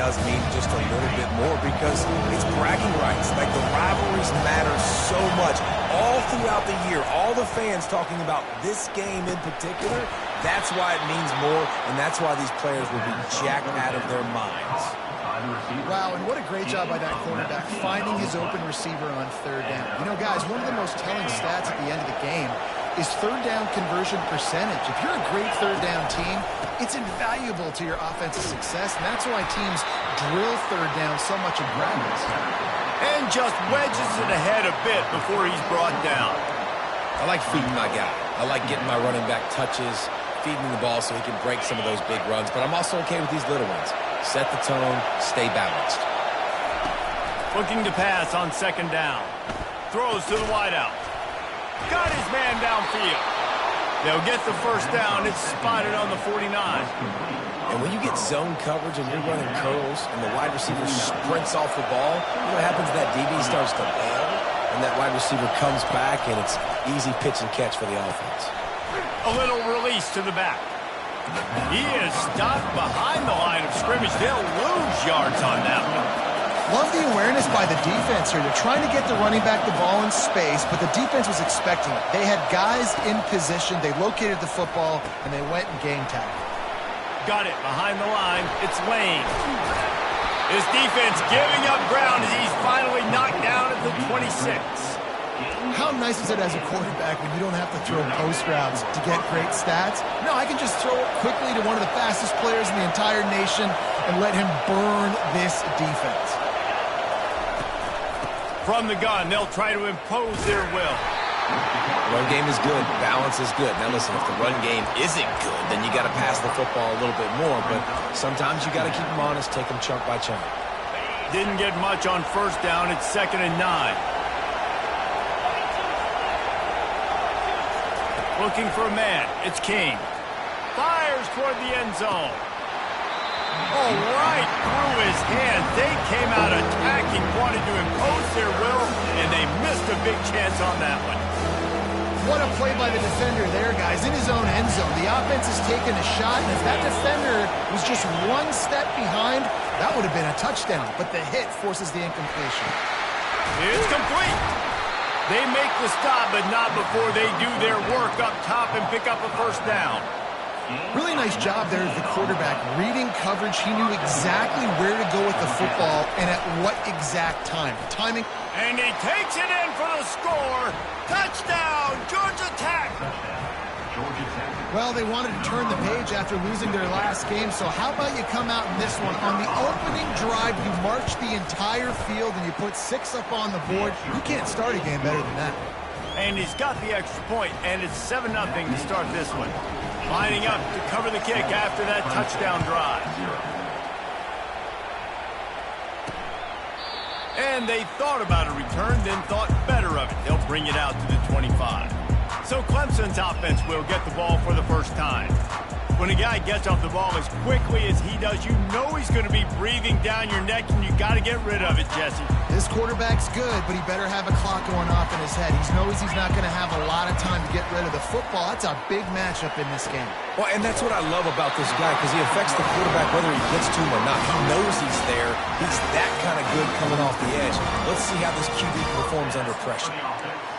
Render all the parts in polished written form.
does mean just a little bit more because it's bragging rights. Like, the rivalries matter so much. All throughout the year, all the fans talking about this game in particular, that's why it means more, and that's why these players will be jacked out of their minds. Wow, and what a great job by that quarterback, finding his open receiver on third down. You know, guys, one of the most telling stats at the end of the game is third down conversion percentage. If you're a great third down team, it's invaluable to your offensive success, and that's why teams drill third down so much in practice. And just wedges it ahead a bit before he's brought down. I like feeding my guy. I like getting my running back touches, feeding the ball so he can break some of those big runs, but I'm also okay with these little ones. Set the tone, stay balanced. Looking to pass on second down. Throws to the wideout. Got his man downfield. They'll get the first down. It's spotted on the 49. And when you get zone coverage and you're running curls and the wide receiver sprints off the ball, you know what happens? That DB starts to bail, and that wide receiver comes back, and it's easy pitch and catch for the offense. A little release to the back. He is stopped behind the line of scrimmage. They'll lose yards on that one. Love the awareness by the defense here. They're trying to get the running back the ball in space, but the defense was expecting it. They had guys in position. They located the football, and they went and game tagged. Got it behind the line. It's Lane. His defense giving up ground as he's finally knocked down at the 26. How nice is it as a quarterback when you don't have to throw post routes to get great stats? No, I can just throw it quickly to one of the fastest players in the entire nation and let him burn this defense. From the gun, they'll try to impose their will. Run game is good. Balance is good. Now listen, if the run game isn't good, then you got to pass the football a little bit more. But sometimes you got to keep them honest, take them chunk by chunk. Didn't get much on first down. It's 2nd and 9. Looking for a man. It's King. Fires toward the end zone. Oh, right through his hands. They came out attacking, wanted to impose their will, and they missed a big chance on that one. What a play by the defender there, guys, in his own end zone. The offense has taken a shot, and if that defender was just one step behind, that would have been a touchdown. But the hit forces the incompletion. It's complete. They make the stop, but not before they do their work up top and pick up a first down. Really nice job there of the quarterback. Reading coverage, he knew exactly where to go with the football and at what exact time. Timing. And he takes it in for the score. Touchdown, Georgia Tech. Well, they wanted to turn the page after losing their last game, so how about you come out in this one? On the opening drive, you march the entire field and you put 6 up on the board. You can't start a game better than that. And he's got the extra point, and it's 7-0 to start this one. Lining up to cover the kick after that touchdown drive. And they thought about a return, then thought better of it. They'll bring it out to the 25. So Clemson's offense will get the ball for the first time. When a guy gets off the ball as quickly as he does, you know he's going to be breathing down your neck, and you got to get rid of it, Jesse. This quarterback's good, but he better have a clock going off in his head. He knows he's not going to have a lot of time to get rid of the football. That's a big matchup in this game. Well, and that's what I love about this guy, because he affects the quarterback whether he gets to him or not. He knows he's there. He's that kind of good coming off the edge. Let's see how this QB performs under pressure.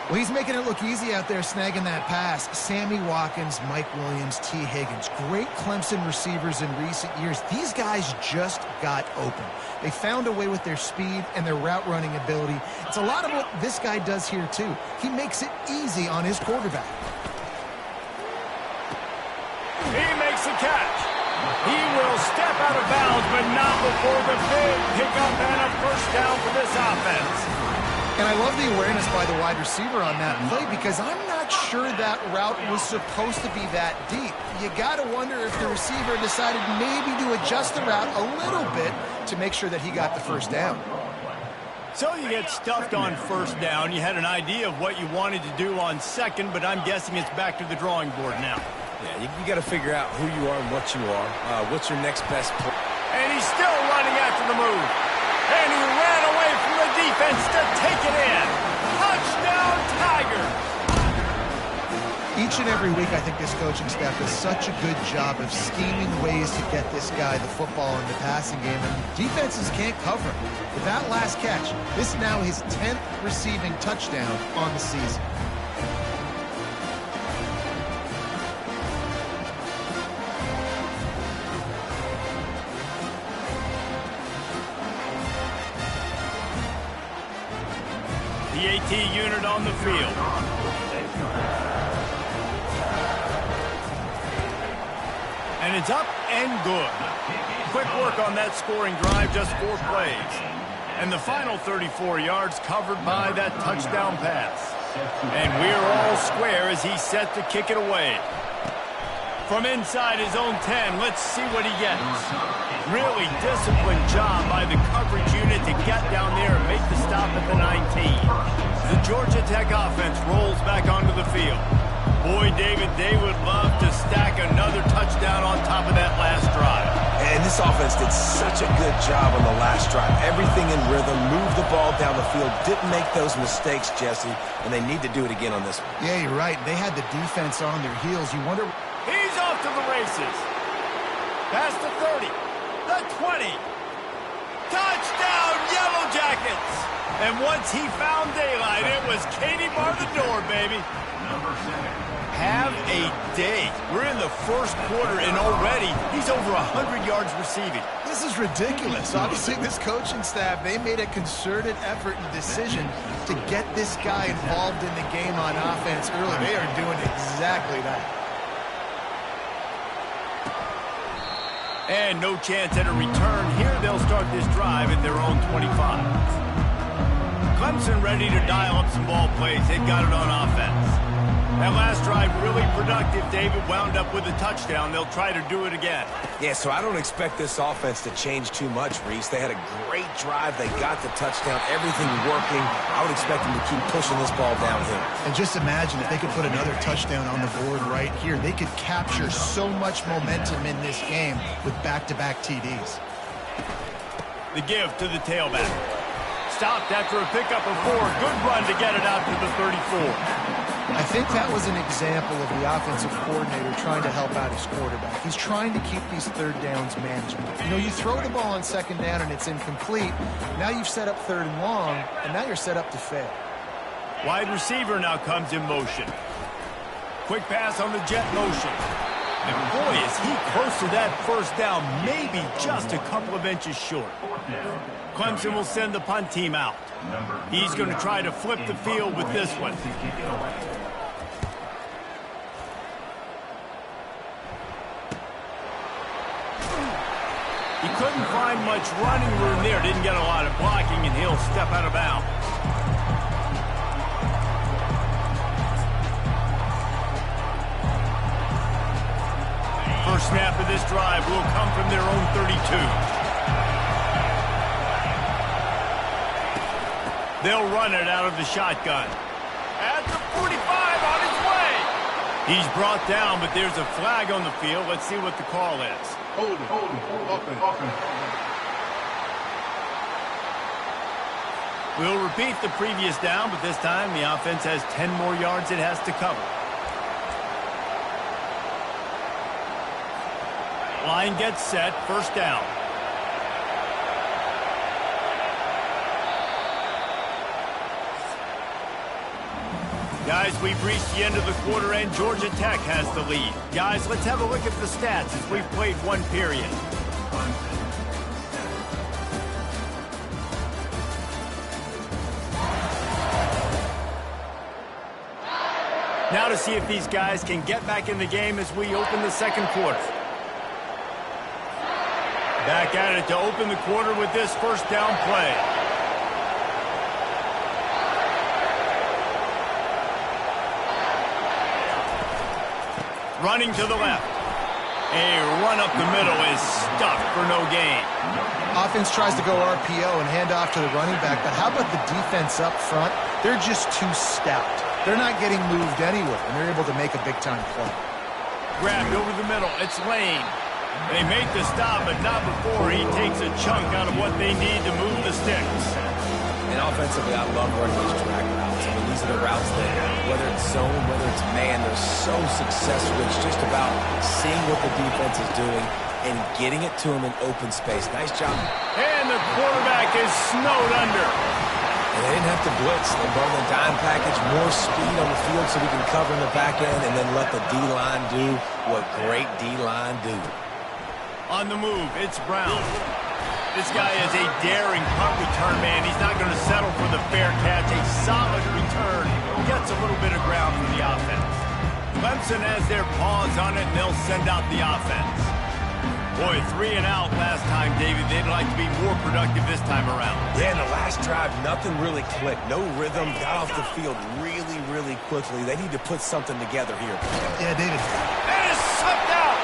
Well, he's making it look easy out there snagging that pass. Sammy Watkins, Mike Williams, T. Higgins. Great Clemson receivers in recent years. These guys just got open. They found a way with their speed and their route running ability. It's a lot of what this guy does here, too. He makes it easy on his quarterback. He makes the catch. He will step out of bounds, but not before the big pickup and a first down for this offense. And I love the awareness by the wide receiver on that play, because I'm not sure that route was supposed to be that deep. You got to wonder if the receiver decided maybe to adjust the route a little bit to make sure that he got the first down. So you get stuffed on first down. You had an idea of what you wanted to do on second, but I'm guessing it's back to the drawing board now. Yeah, you got to figure out who you are and what you are. What's your next best play? And he's still running after the move. And he ran away from the defense to take it in. Touchdown, Tigers! Each and every week, I think this coaching staff does such a good job of scheming ways to get this guy the football in the passing game, and defenses can't cover him. With that last catch, this is now his 10th receiving touchdown on the season. The AT unit on the field. And it's up and good. Quick work on that scoring drive, just 4 plays. And the final 34 yards covered by that touchdown pass. And we're all square as he's set to kick it away. From inside his own 10, let's see what he gets. Really disciplined job by the coverage unit to get down there and make the stop at the 19. The Georgia Tech offense rolls back onto the field. Boy, David, they would love to stack another touchdown on top of that last drive. And this offense did such a good job on the last drive. Everything in rhythm, moved the ball down the field, didn't make those mistakes, Jesse, and they need to do it again on this one. Yeah, you're right. They had the defense on their heels. You wonder... He's off to the races. Past the 30, the 20. Touchdown, Yellow Jackets! And once he found daylight, it was Katie bar the door, baby. Number 7. Have a day. We're in the first quarter, and already he's over 100 yards receiving. This is ridiculous. Obviously, this coaching staff, they made a concerted effort and decision to get this guy involved in the game on offense early. They are doing exactly that. And no chance at a return. Here they'll start this drive at their own 25. Clemson ready to dial up some ball plays. They've got it on offense. That last drive really productive. David wound up with a touchdown. They'll try to do it again. Yeah, so I don't expect this offense to change too much, Reese. They had a great drive. They got the touchdown. Everything working. I would expect them to keep pushing this ball downhill. And just imagine if they could put another touchdown on the board right here. They could capture so much momentum in this game with back-to-back TDs. The give to the tailback. Stopped after a pickup of 4. Good run to get it out to the 34. I think that was an example of the offensive coordinator trying to help out his quarterback. He's trying to keep these third downs manageable. You know, you throw the ball on second down and it's incomplete. Now you've set up third and long, and now you're set up to fail. Wide receiver now comes in motion. Quick pass on the jet motion. And boy, is he close to that first down, maybe just a couple of inches short. Clemson will send the punt team out. He's going to try to flip the field with this one. He couldn't find much running room there. Didn't get a lot of blocking, and he'll step out of bounds. First snap of this drive will come from their own 32. They'll run it out of the shotgun. At the 45, on his way. He's brought down, but there's a flag on the field. Let's see what the call is. Hold it. We'll repeat the previous down, but this time the offense has 10 more yards it has to cover. Line gets set, first down. Guys, we've reached the end of the quarter, and Georgia Tech has the lead. Guys, let's have a look at the stats as we've played one period. Now to see if these guys can get back in the game as we open the second quarter. Back at it to open the quarter with this first down play. Running to the left. A run up the middle is stuffed for no gain. Offense tries to go RPO and hand off to the running back, but how about the defense up front? They're just too stout. They're not getting moved anywhere, and they're able to make a big-time play. Grabbed over the middle. It's Lane. They make the stop, but not before he takes a chunk out of what they need to move the sticks. And offensively, I love running these track routes. I mean, keys of the routes there. Whether it's zone, whether it's man, they're so successful. It's just about seeing what the defense is doing and getting it to them in open space. Nice job. And the quarterback is snowed under. And they didn't have to blitz. They brought in the dime package, more speed on the field so we can cover in the back end and then let the D-line do what great D-line do. On the move, it's Brown. This guy is a daring punt return man. He's not going to settle for the fair catch. A solid return. Gets a little bit of ground for the offense. Clemson has their paws on it, and they'll send out the offense. Boy, 3 and out last time, David. They'd like to be more productive this time around. Yeah, in the last drive, nothing really clicked. No rhythm. Got off the field really, really quickly. They need to put something together here. Yeah, David. And it's sucked out.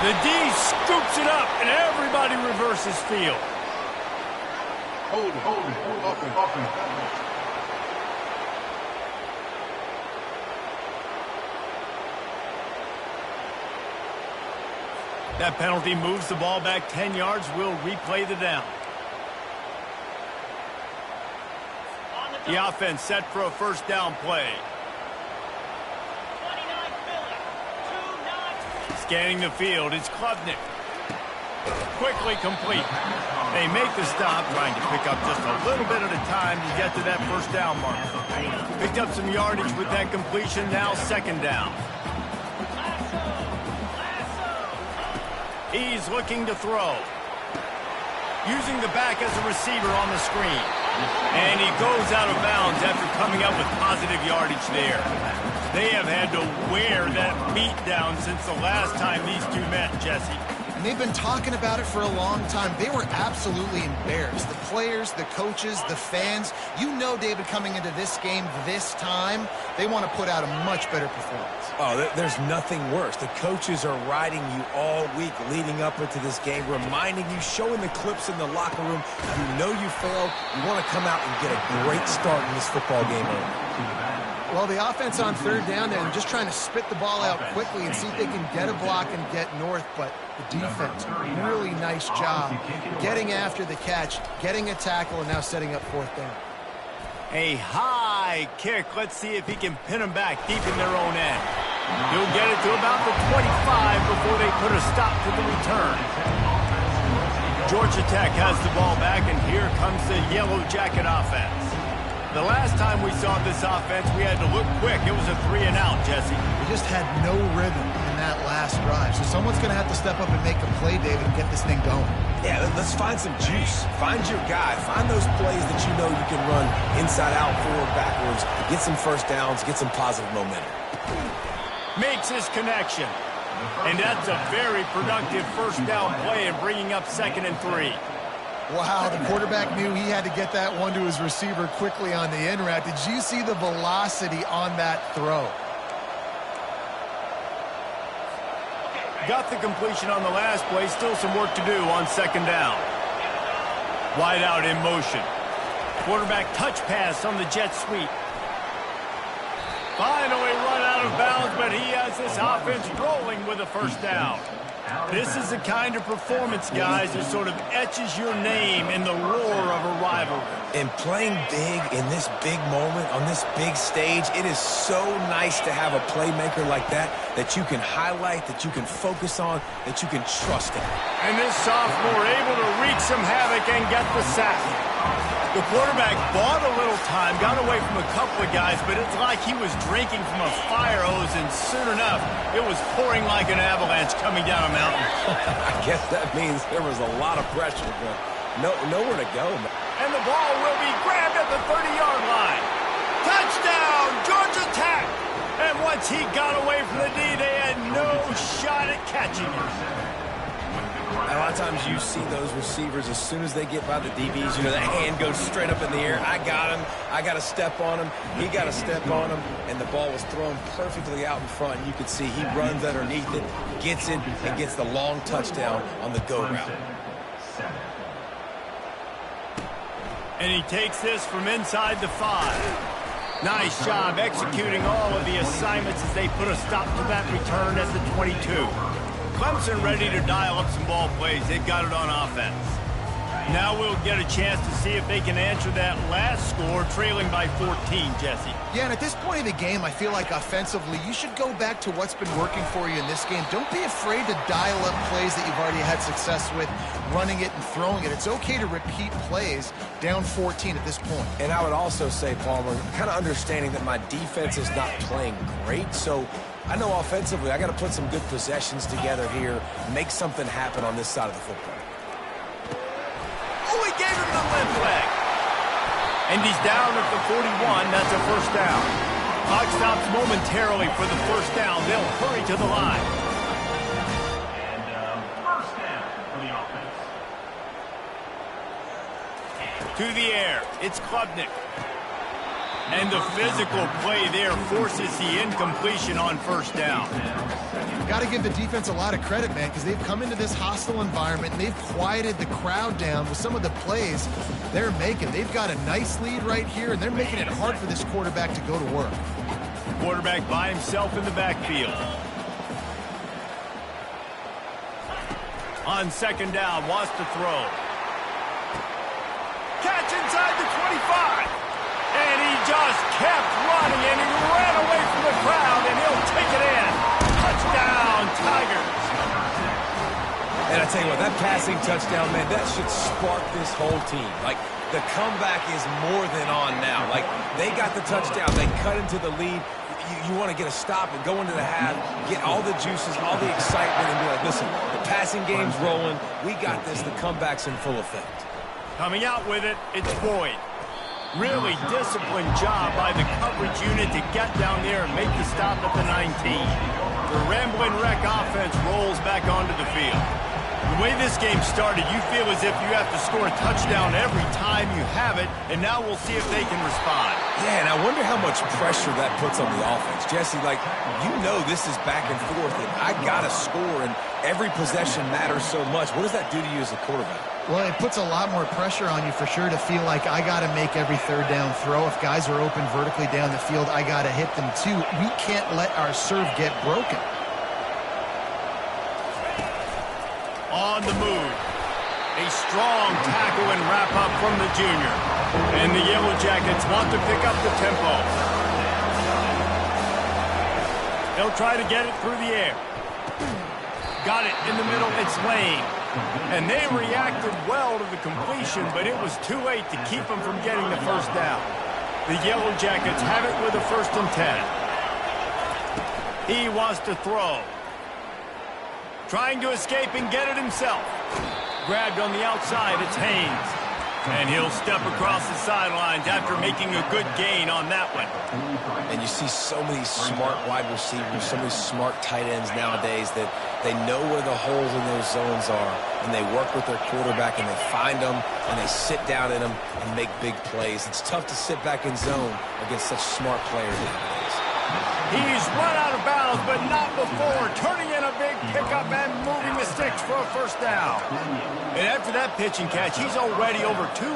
The D scoops it up, and everybody reverses field. Hold it. Offense. That penalty moves the ball back 10 yards. We'll replay the down. The offense set for a first down play. Scanning the field, it's Klubnik. Quickly complete. They make the stop, trying to pick up just a little bit at a time to get to that first down mark. Picked up some yardage with that completion, now second down. He's looking to throw. Using the back as a receiver on the screen. And he goes out of bounds after coming up with positive yardage there. They have had to wear that beat down since the last time these two met, Jesse. And they've been talking about it for a long time. They were absolutely embarrassed. The players, the coaches, the fans. You know, David, coming into this game this time, they want to put out a much better performance. Oh, there's nothing worse. The coaches are riding you all week leading up into this game, reminding you, showing the clips in the locker room. You know you failed. You want to come out and get a great start in this football game early. Well, the offense on third down there and just trying to spit the ball out quickly and see if they can get a block and get north. But the defense, really nice job getting after the catch, getting a tackle, and now setting up fourth down. A high kick. Let's see if he can pin them back deep in their own end. He'll get it to about the 25 before they put a stop to the return. Georgia Tech has the ball back, and here comes the Yellow Jacket offense. The last time we saw this offense, we had to look quick. It was a 3 and out, Jesse. They just had no rhythm in that last drive. So someone's going to have to step up and make a play, David, and get this thing going. Yeah, let's find some juice. Find your guy. Find those plays that you know you can run inside out, forward, backwards. Get some first downs. Get some positive momentum. Makes his connection. And that's a very productive first down play and bringing up 2nd and 3. Wow, the quarterback knew he had to get that one to his receiver quickly on the in route. Did you see the velocity on that throw? Got the completion on the last play. Still some work to do on 2nd down. Wide out in motion. Quarterback touch pass on the jet sweep. Finally run out of bounds, but he has this offense rolling with a first down. This is the kind of performance, guys, that sort of etches your name in the roar of a rivalry. And playing big in this big moment, on this big stage, it is so nice to have a playmaker like that you can highlight, that you can focus on, that you can trust in. And this sophomore able to wreak some havoc and get the sack. The quarterback bought a little time, got away from a couple of guys, but it's like he was drinking from a fire hose, and soon enough, it was pouring like an avalanche coming down a mountain. I guess that means there was a lot of pressure, but nowhere to go. And the ball will be grabbed at the 30-yard line. Touchdown, Georgia Tech! And once he got away from the D, they had no shot at catching him. A lot of times you see those receivers, as soon as they get by the DBs, you know, that hand goes straight up in the air. I got him. I got to step on him. He got to step on him. And the ball was thrown perfectly out in front. You can see he runs underneath it, gets it, and gets the long touchdown on the go route. And he takes this from inside the 5. Nice job executing all of the assignments as they put a stop to that return at the 22. Clemson ready to dial up some ball plays. They've got it on offense. Now we'll get a chance to see if they can answer that last score, trailing by 14, Jesse. Yeah, and at this point of the game, I feel like offensively, you should go back to what's been working for you in this game. Don't be afraid to dial up plays that you've already had success with, running it and throwing it. It's okay to repeat plays down 14 at this point. And I would also say, Palmer, kind of understanding that my defense is not playing great, so I know offensively I got to put some good possessions together here, make something happen on this side of the football. Oh, he gave him the limp leg. And he's down at the 41. That's a first down. Clock stops momentarily for the first down. They'll hurry to the line. And first down for the offense. To the air. It's Klubnik. And the physical play there forces the incompletion on first down. Got to give the defense a lot of credit, man, because they've come into this hostile environment and they've quieted the crowd down with some of the plays they're making. They've got a nice lead right here, and they're making it hard for this quarterback to go to work. Quarterback by himself in the backfield. On second down, wants to throw. Catch inside the 25. And he just kept running, and he ran away from the crowd, and he'll take it in. Touchdown, Tigers. And I tell you what, that passing touchdown, man, that should spark this whole team. Like, the comeback is more than on now. Like, they got the touchdown. They cut into the lead. You want to get a stop and go into the half, get all the juices, all the excitement, and be like, listen, the passing game's rolling. We got this. The comeback's in full effect. Coming out with it, it's Boyd. Really disciplined job by the coverage unit to get down there and make the stop at the 19. The Rambling Wreck offense rolls back onto the field. The way this game started, you feel as if you have to score a touchdown every time you have it, and now we'll see if they can respond. Yeah, and I wonder how much pressure that puts on the offense. Jesse, like, you know this is back and forth, and I got to score, and every possession matters so much. What does that do to you as a quarterback? Well, it puts a lot more pressure on you for sure to feel like I got to make every third down throw. If guys are open vertically down the field, I got to hit them too. We can't let our serve get broken. On the move. A strong tackle and wrap up from the junior. And the Yellow Jackets want to pick up the tempo. They'll try to get it through the air. Got it in the middle. It's Lane. And they reacted well to the completion, but it was too late to keep them from getting the first down. The Yellow Jackets have it with a 1st and 10. He wants to throw. Trying to escape and get it himself. Grabbed on the outside, it's Haynes. And he'll step across the sidelines after making a good gain on that one. And you see so many smart wide receivers, so many smart tight ends nowadays that they know where the holes in those zones are, and they work with their quarterback, and they find them, and they sit down in them and make big plays. It's tough to sit back in zone against such smart players nowadays. He's run out of bounds, but not before. Turning in a big pickup and moving the sticks for a first down. And after that pitch and catch, he's already over 200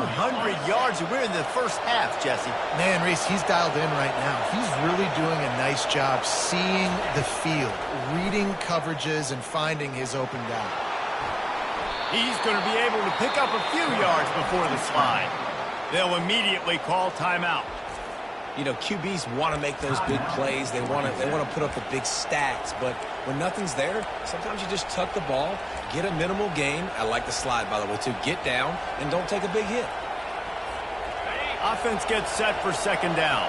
yards. And we're in the first half, Jesse. Man, Reese, he's dialed in right now. He's really doing a nice job seeing the field, reading coverages, and finding his open guy. He's going to be able to pick up a few yards before the slide. They'll immediately call timeout. You know, QBs want to make those big plays. They want to put up the big stats. But when nothing's there, sometimes you just tuck the ball, get a minimal gain. I like the slide, by the way, too. Get down and don't take a big hit. Offense gets set for second down.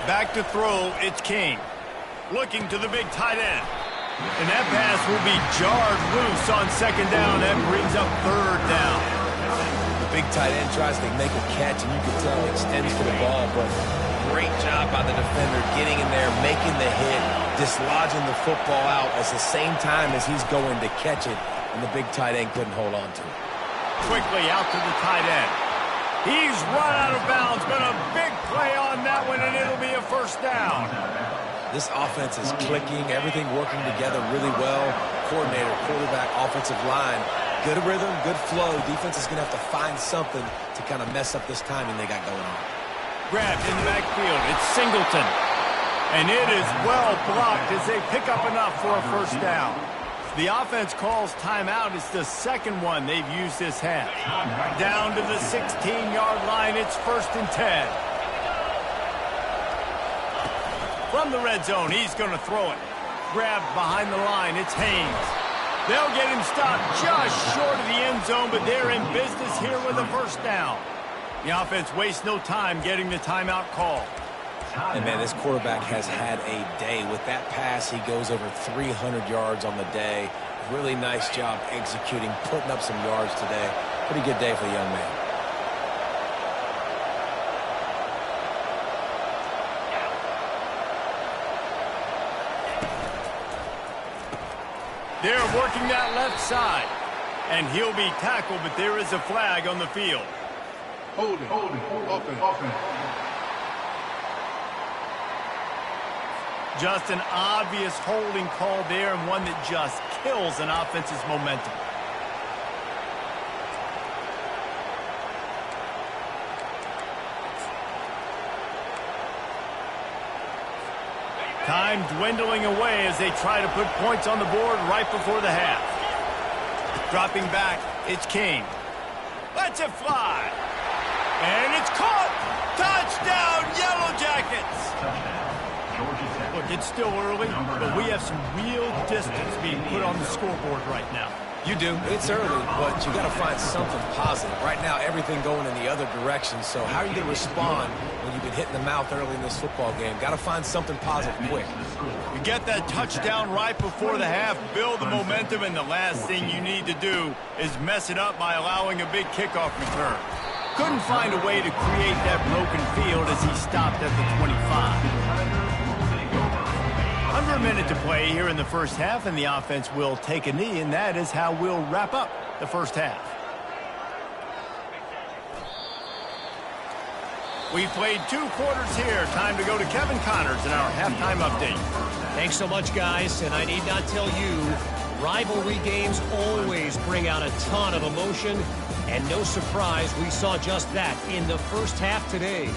Back to throw, it's King. Looking to the big tight end. And that pass will be jarred loose on second down. That brings up third down. Big tight end tries to make a catch, and you can tell he extends to the ball, but great job by the defender getting in there, making the hit, dislodging the football out at the same time as he's going to catch it, and the big tight end couldn't hold on to it. Quickly out to the tight end. He's run out of bounds, but a big play on that one, and it'll be a first down. This offense is clicking, everything working together really well. Coordinator, quarterback, offensive line. Good rhythm, good flow. Defense is going to have to find something to kind of mess up this timing they got going on. Grabbed in the backfield. It's Singleton. And it is well blocked as they pick up enough for a first down. The offense calls timeout. It's the second one they've used this half. Down to the 16-yard line. It's 1st and 10. From the red zone, he's going to throw it. Grabbed behind the line. It's Haynes. They'll get him stopped just short of the end zone, but they're in business here with a first down. The offense wastes no time getting the timeout call. And, man, this quarterback has had a day. With that pass, he goes over 300 yards on the day. Really nice job executing, putting up some yards today. Pretty good day for the young man. They're working that left side. And he'll be tackled, but there is a flag on the field. Holding, offense. Just an obvious holding call there, and one that just kills an offense's momentum. Time dwindling away as they try to put points on the board right before the half. Dropping back, it's King. Lets it fly. And it's caught. Touchdown, Yellow Jackets. Look, it's still early, but we have some real distance being put on the scoreboard right now. You do. It's early, but you got to find something positive. Right now, everything going in the other direction. So how are you going to respond when you've been hit in the mouth early in this football game? Got to find something positive quick. You get that touchdown right before the half, build the momentum, and the last thing you need to do is mess it up by allowing a big kickoff return. Couldn't find a way to create that broken field as he stopped at the 25. Under a minute to play here in the first half, and the offense will take a knee, and that is how we'll wrap up the first half. We played 2 quarters here. Time to go to Kevin Connors in our halftime update. Thanks so much, guys, and I need not tell you, rivalry games always bring out a ton of emotion, and no surprise, we saw just that in the first half today.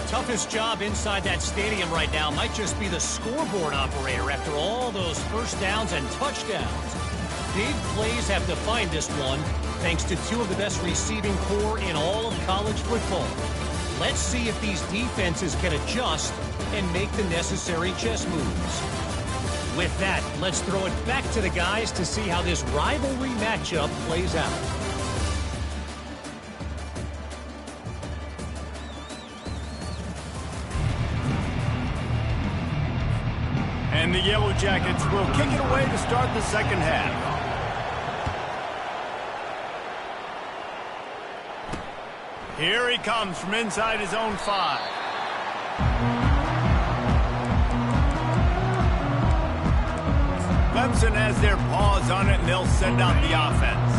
Toughest job inside that stadium right now might just be the scoreboard operator after all those first downs and touchdowns. Big plays have defined this one, thanks to 2 of the best receiving corps in all of college football. Let's see if these defenses can adjust and make the necessary chess moves. With that, let's throw it back to the guys to see how this rivalry matchup plays out. And the Yellow Jackets will kick it away to start the second half. Here he comes from inside his own 5. Clemson has their paws on it, and they'll send out the offense.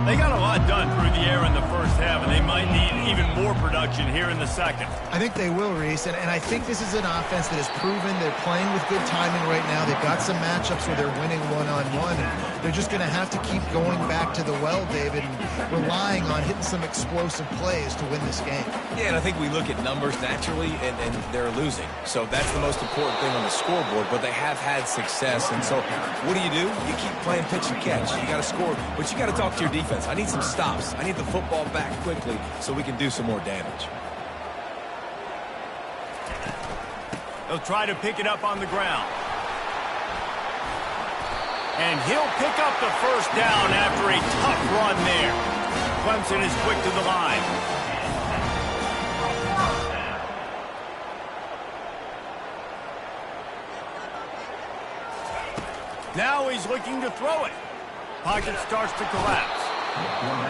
They got a lot done through the air in the first half, and they might need even more production here in the second. I think they will, Reese, and I think this is an offense that has proven they're playing with good timing right now. They've got some matchups where they're winning one-on-one, and they're just going to have to keep going back to the well, David, and relying on hitting some explosive plays to win this game. Yeah, and I think we look at numbers naturally, and they're losing. So that's the most important thing on the scoreboard, but they have had success. And so what do? You keep playing pitch and catch. You got to score, but you got to talk to your defense. I need some stops. I need the football back quickly so we can do some more damage. They'll try to pick it up on the ground. And he'll pick up the first down after a tough run there. Clemson is quick to the line. Now he's looking to throw it. Pocket starts to collapse.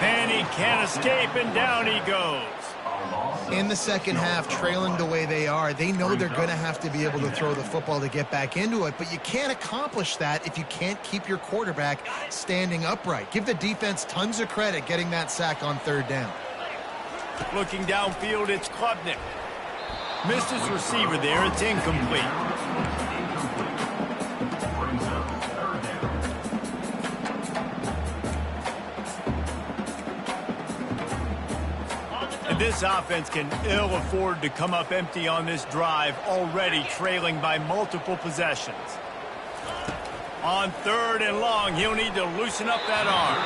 And he can't escape, and down he goes. In the second half, trailing the way they are, they know they're going to have to be able to throw the football to get back into it, but you can't accomplish that if you can't keep your quarterback standing upright. Give the defense tons of credit getting that sack on 3rd down. Looking downfield, it's Klubnik. Missed his receiver there. It's incomplete. This offense can ill afford to come up empty on this drive, already trailing by multiple possessions. On 3rd and long, he'll need to loosen up that arm.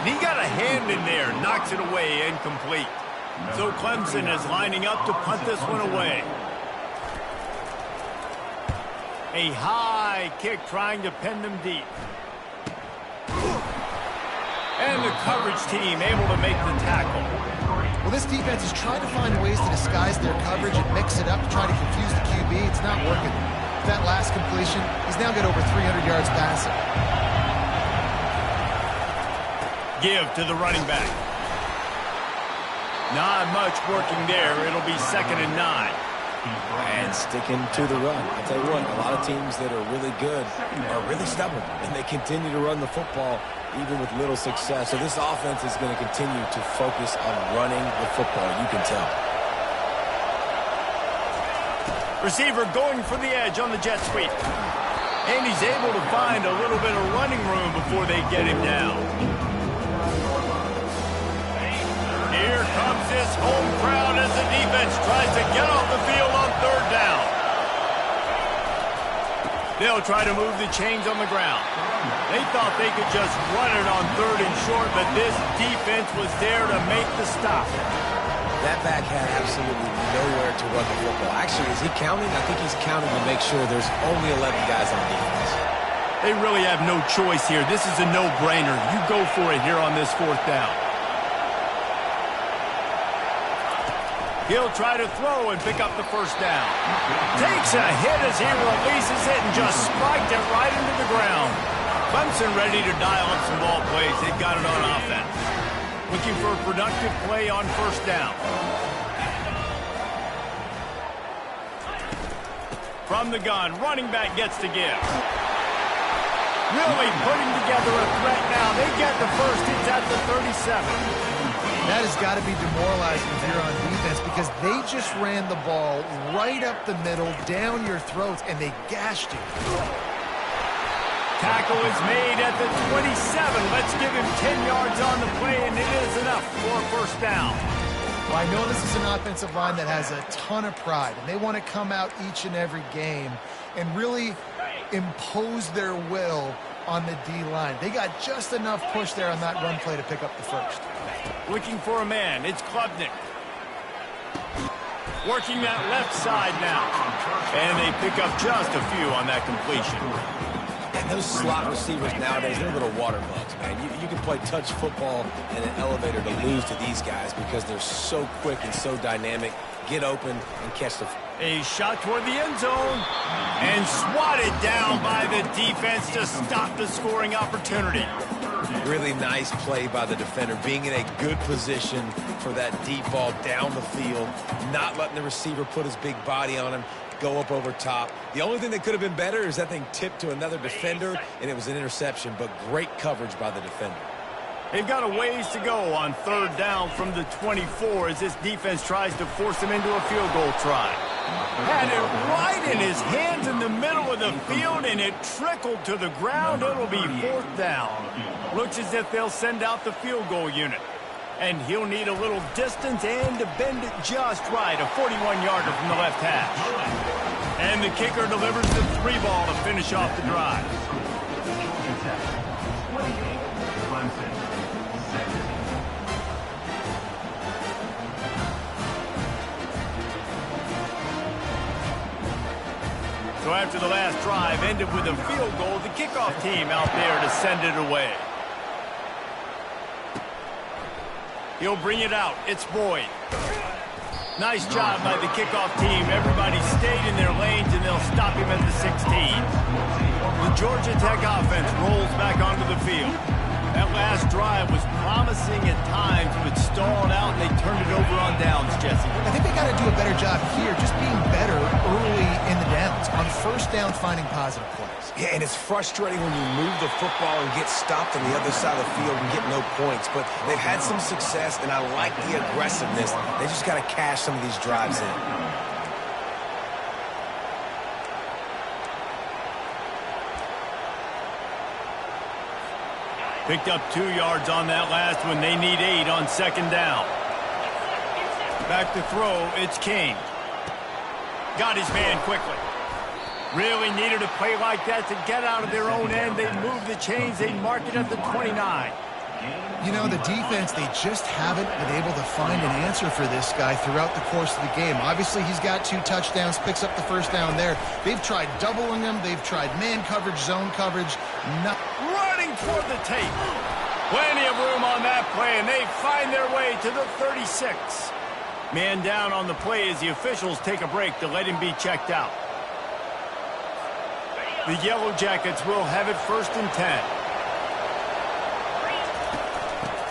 And he got a hand in there, knocks it away, incomplete. So Clemson is lining up to punt this one away. A high kick trying to pin them deep. And the coverage team able to make the tackle. Well, this defense is trying to find ways to disguise their coverage and mix it up to try to confuse the QB. It's not working. That last completion, he's now got over 300 yards passing. Give to the running back. Not much working there. It'll be 2nd and 9. And sticking to the run. I'll tell you what, a lot of teams that are really good are really stubborn, and they continue to run the football even with little success. So this offense is going to continue to focus on running the football, you can tell. Receiver going for the edge on the jet sweep. And he's able to find a little bit of running room before they get him down. Here comes this home crowd as the defense tries to get off the field on 3rd down. They'll try to move the chains on the ground. They thought they could just run it on 3rd and short, but this defense was there to make the stop. That back had absolutely nowhere to run the football. Actually, is he counting? I think he's counting to make sure there's only 11 guys on defense. They really have no choice here. This is a no-brainer. You go for it here on this 4th down. He'll try to throw and pick up the 1st down. Takes a hit as he releases it and just spiked it right into the ground. Clemson ready to dial up some ball plays. They've got it on offense. Looking for a productive play on 1st down. From the gun, running back gets to give. Really putting together a threat now. They get the first. It's at the 37. That has got to be demoralizing if you're on defense because they just ran the ball right up the middle, down your throats, and they gashed you. Tackle is made at the 27. Let's give him 10 yards on the play, and it is enough for a 1st down. Well, I know this is an offensive line that has a ton of pride, and they want to come out each and every game and really impose their will on the D-line. They got just enough push there on that run play to pick up the 1st. Looking for a man. It's Klubnik. Working that left side now. And they pick up just a few on that completion. And those slot receivers nowadays, they're little water bugs, man. You can play touch football in an elevator to lose to these guys because they're so quick and so dynamic. Get open and catch the... A shot toward the end zone. And swatted down by the defense to stop the scoring opportunity. Really nice play by the defender, being in a good position for that deep ball down the field, not letting the receiver put his big body on him, go up over top. The only thing that could have been better is that thing tipped to another defender, and it was an interception, but great coverage by the defender. They've got a ways to go on 3rd down from the 24 as this defense tries to force him into a field goal try. Had it right in his hands in the middle of the field, and it trickled to the ground. It'll be 4th down. Looks as if they'll send out the field goal unit. And he'll need a little distance and to bend it just right. A 41-yarder from the left hash. And the kicker delivers the 3 ball to finish off the drive. So after the last drive ended with a field goal, the kickoff team out there to send it away. He'll bring it out. It's Boyd. Nice job by the kickoff team. Everybody stayed in their lanes, and they'll stop him at the 16. The Georgia Tech offense rolls back onto the field. That last drive was promising at times, but stalled out, and they turned it over on downs, Jesse. I think they got to do a better job here, just being better early in the downs. On 1st down, finding positive plays. Yeah, and it's frustrating when you move the football and get stopped on the other side of the field and get no points. But they've had some success, and I like the aggressiveness. They just got to cash some of these drives in. Picked up 2 yards on that last one. They need 8 on 2nd down. Back to throw. It's King. Got his man quickly. Really needed a play like that to get out of their own end. They move the chains. They mark it at the 29. You know, the defense, they just haven't been able to find an answer for this guy throughout the course of the game. Obviously, he's got 2 touchdowns, picks up the first down there. They've tried doubling him. They've tried man coverage, zone coverage. Running toward the tape. Plenty of room on that play, and they find their way to the 36. Man down on the play as the officials take a break to let him be checked out. The Yellow Jackets will have it 1st and 10.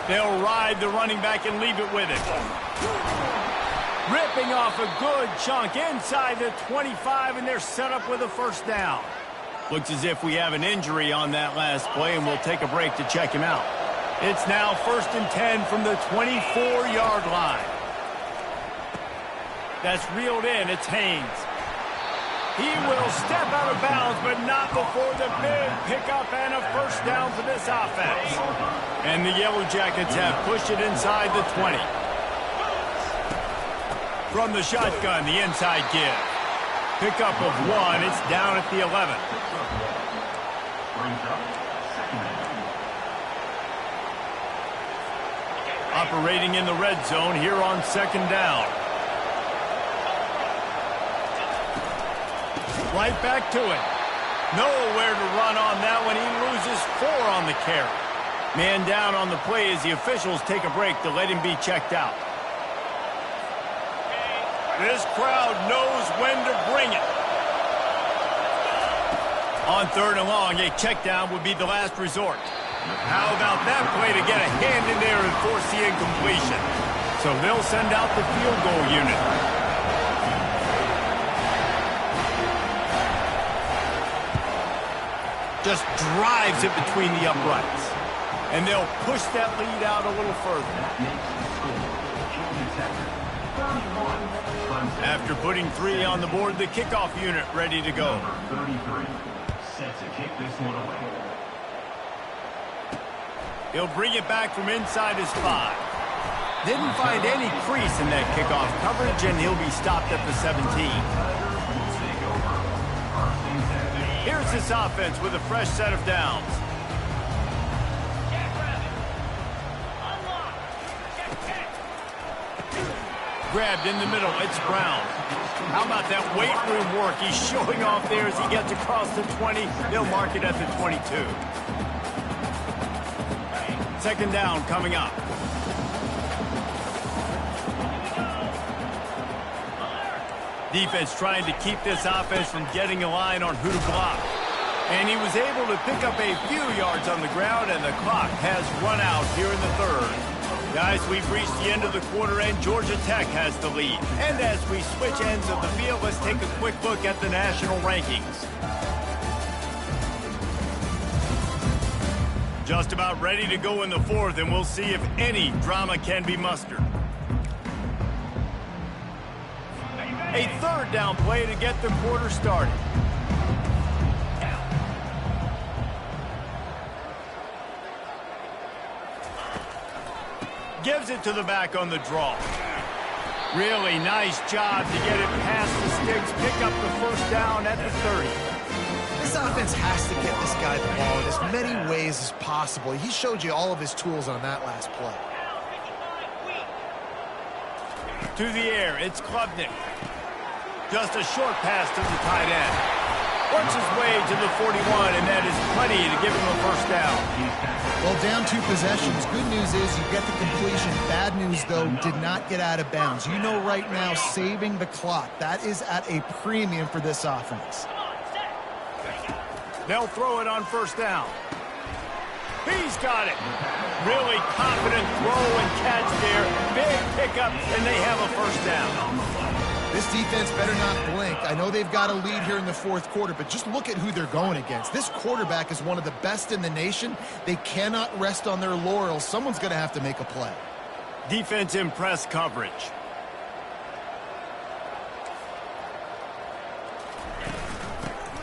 They'll ride the running back and leave it with him. Ripping off a good chunk inside the 25, and they're set up with a first down. Looks as if we have an injury on that last play, and we'll take a break to check him out. It's now 1st and 10 from the 24-yard line. That's reeled in. It's Haynes. He will step out of bounds, but not before the big pickup and a first down for this offense. And the Yellow Jackets have pushed it inside the 20. From the shotgun, the inside give. Pickup of 1. It's down at the 11. Operating in the red zone here on 2nd down. Right back to it. Nowhere to run on that one. He loses 4 on the carry. Man down on the play as the officials take a break to let him be checked out. This crowd knows when to bring it. On 3rd and long, a check down would be the last resort. How about that play to get a hand in there and force the incompletion? So they'll send out the field goal unit. Just drives it between the uprights. And they'll push that lead out a little further. After putting 3 on the board, the kickoff unit ready to go. 33 set to kick this one away. He'll bring it back from inside his 5. Didn't find any crease in that kickoff coverage, and he'll be stopped at the 17. Here's this offense with a fresh set of downs. Grabbed in the middle, it's Brown. How about that weight room work he's showing off there as he gets across the 20? They'll mark it at the 22. 2nd down coming up. Defense trying to keep this offense from getting a line on who to block. And he was able to pick up a few yards on the ground, and the clock has run out here in the 3rd. Guys, we've reached the end of the quarter, and Georgia Tech has the lead. And as we switch ends of the field, let's take a quick look at the national rankings. Just about ready to go in the 4th, and we'll see if any drama can be mustered. A 3rd down play to get the quarter started. Gives it to the back on the draw. Really nice job to get it past the sticks, pick up the first down at the 30. This offense has to get this guy the ball in as many ways as possible. He showed you all of his tools on that last play. To the air, it's Klubnik. Just a short pass to the tight end. Works his way to the 41, and that is plenty to give him a first down. Well, down 2 possessions. Good news is you get the completion. Bad news, though, did not get out of bounds. You know right now, saving the clock. That is at a premium for this offense. They'll throw it on first down. He's got it. Really confident throw and catch there. Big pickup, and they have a first down. This defense better not blink. I know they've got a lead here in the 4th quarter, but just look at who they're going against. This quarterback is one of the best in the nation. They cannot rest on their laurels. Someone's going to have to make a play. Defense in press coverage.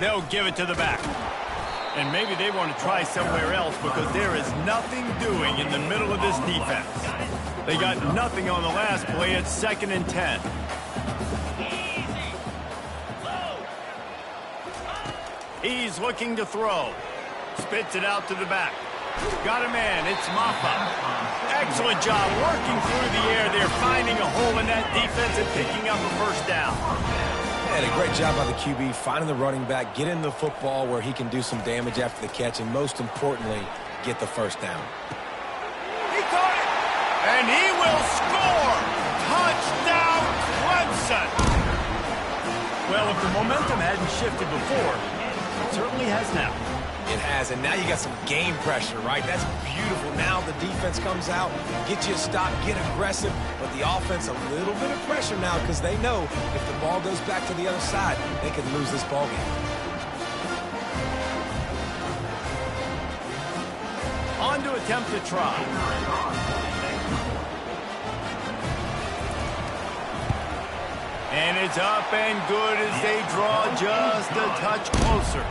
They'll give it to the back. And maybe they want to try somewhere else because there is nothing doing in the middle of this defense. They got nothing on the last play. It's 2nd and 10. He's looking to throw. Spits it out to the back. Got a man. It's Maffa. Excellent job working through the air there, finding a hole in that defense and picking up a first down. And a great job by the QB, finding the running back, getting the football where he can do some damage after the catch, and most importantly, get the first down. He caught it, and he will score. Touchdown, Clemson. Well, if the momentum hadn't shifted before, it certainly has now. It has, and now you got some game pressure, right? That's beautiful. Now the defense comes out, get you a stop, get aggressive, but the offense a little bit of pressure now because they know if the ball goes back to the other side, they could lose this ball game. On to attempt to try. And it's up and good as they draw just a touch closer.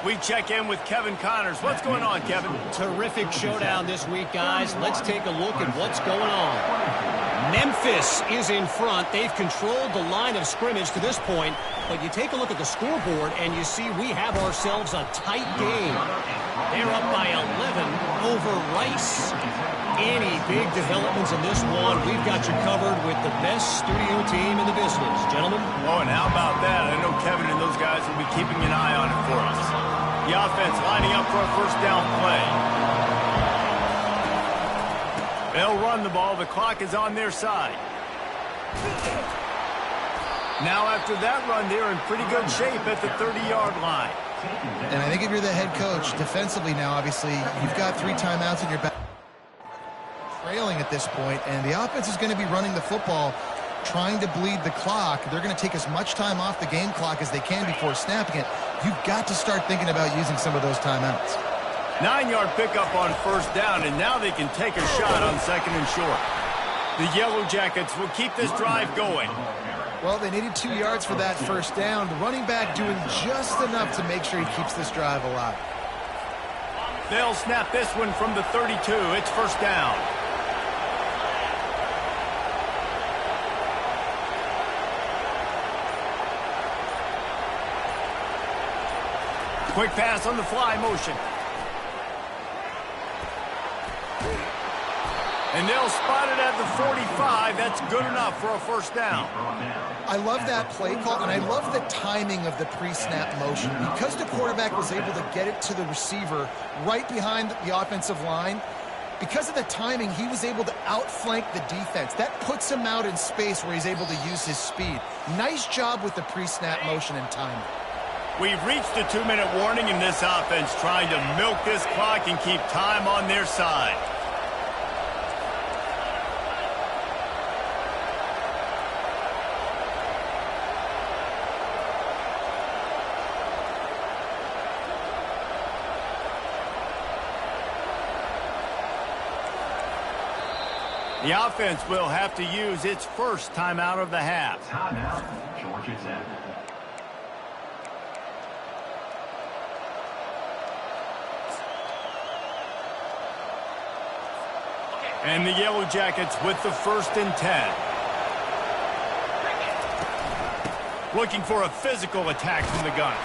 We check in with Kevin Connors. What's going on, Kevin? Terrific showdown this week, guys. Let's take a look at what's going on. Memphis is in front. They've controlled the line of scrimmage to this point, but you take a look at the scoreboard and you see we have ourselves a tight game. They're up by 11 over Rice. Any big developments in this one, we've got you covered with the best studio team in the business. Gentlemen? Oh, and how about that? I know Kevin and those guys will be keeping an eye on it for us. The offense lining up for a first down play. They'll run the ball. The clock is on their side. Now after that run, they're in pretty good shape at the 30-yard line. And I think if you're the head coach, defensively now, obviously, you've got 3 timeouts in your back. Trailing at this point, and the offense is going to be running the football, trying to bleed the clock. They're going to take as much time off the game clock as they can before snapping it. You've got to start thinking about using some of those timeouts. 9-yard pickup on first down, and now they can take a shot on second and short. The Yellow Jackets will keep this drive going. Well, they needed 2 yards for that first down. The running back doing just enough to make sure he keeps this drive alive. They'll snap this one from the 32. It's first down. Quick pass on the fly motion. And they'll spot it at the 45. That's good enough for a first down. I love that play call, and I love the timing of the pre-snap motion. Because the quarterback was able to get it to the receiver right behind the offensive line, because of the timing, he was able to outflank the defense. That puts him out in space where he's able to use his speed. Nice job with the pre-snap motion and timing. We've reached the 2-minute warning in this offense, trying to milk this clock and keep time on their side. The offense will have to use its first timeout of the half. Timeout, Georgia Tech. And the Yellow Jackets with the 1st and 10. Looking for a physical attack from the gun.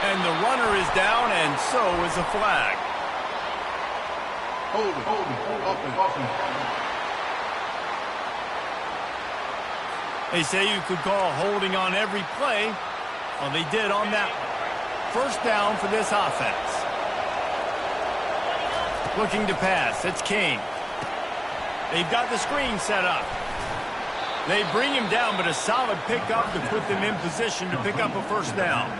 And the runner is down, and so is a flag. Hold it, offense. They say you could call holding on every play. Well, they did on that one. First down for this offense. Looking to pass. It's King. They've got the screen set up. They bring him down, but a solid pickup to put them in position to pick up a first down.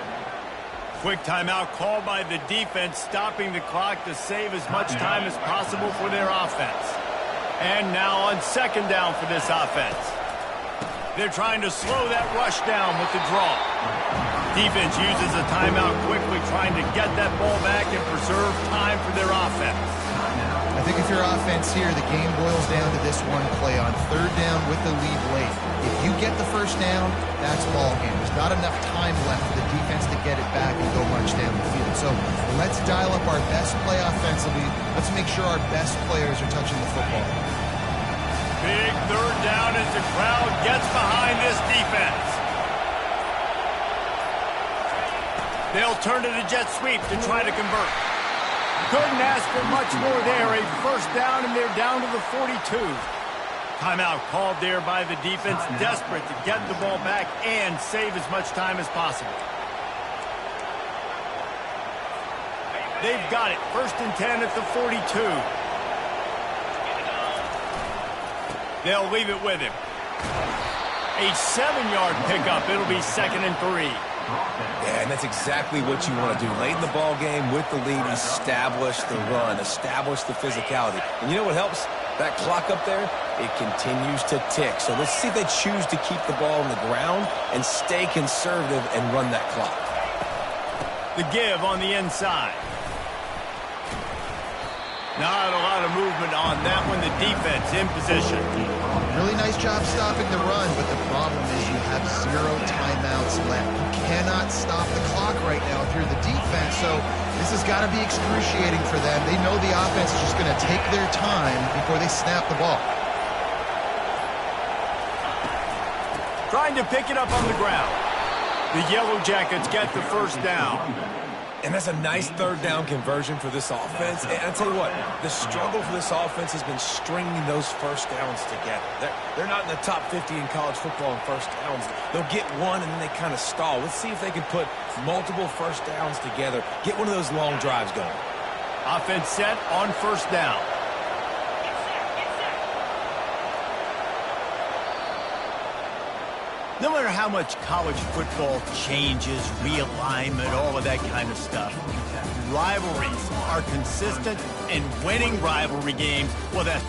Quick timeout called by the defense, stopping the clock to save as much time as possible for their offense. And now on second down for this offense. They're trying to slow that rush down with the draw. Defense uses a timeout quickly, trying to get that ball back and preserve time for their offense. I think if your offense here, the game boils down to this one play on third down with the lead late. If you get the first down, that's ball game. There's not enough time left for the defense to get it back and go much down the field. So let's dial up our best play offensively. Let's make sure our best players are touching the football. Big third down as the crowd gets behind this defense. They'll turn to the jet sweep to try to convert. Couldn't ask for much more there. A first down, and they're down to the 42. Timeout called there by the defense, desperate to get the ball back and save as much time as possible. They've got it. 1st and 10 at the 42. They'll leave it with him. A 7-yard pickup. It'll be 2nd and 3. Yeah, and that's exactly what you want to do. Late in the ball game with the lead, establish the run, establish the physicality. And you know what helps? That clock up there, it continues to tick. So let's see if they choose to keep the ball on the ground and stay conservative and run that clock. The give on the inside. Not a lot of movement on that one. The defense in position. Really nice job stopping the run, but the problem is you have 0 timeouts left. You cannot stop the clock right now if you're the defense, so this has got to be excruciating for them. They know the offense is just going to take their time before they snap the ball. Trying to pick it up on the ground. The Yellow Jackets get the first down. And that's a nice 3rd down conversion for this offense. And I'll tell you what, the struggle for this offense has been stringing those first downs together. They're not in the top 50 in college football in first downs. They'll get one and then they kind of stall. Let's see if they can put multiple first downs together, get one of those long drives going. Offense set on 1st down. No matter how much college football changes, realignment, all of that kind of stuff, rivalries are consistent, and winning rivalry games, well, that's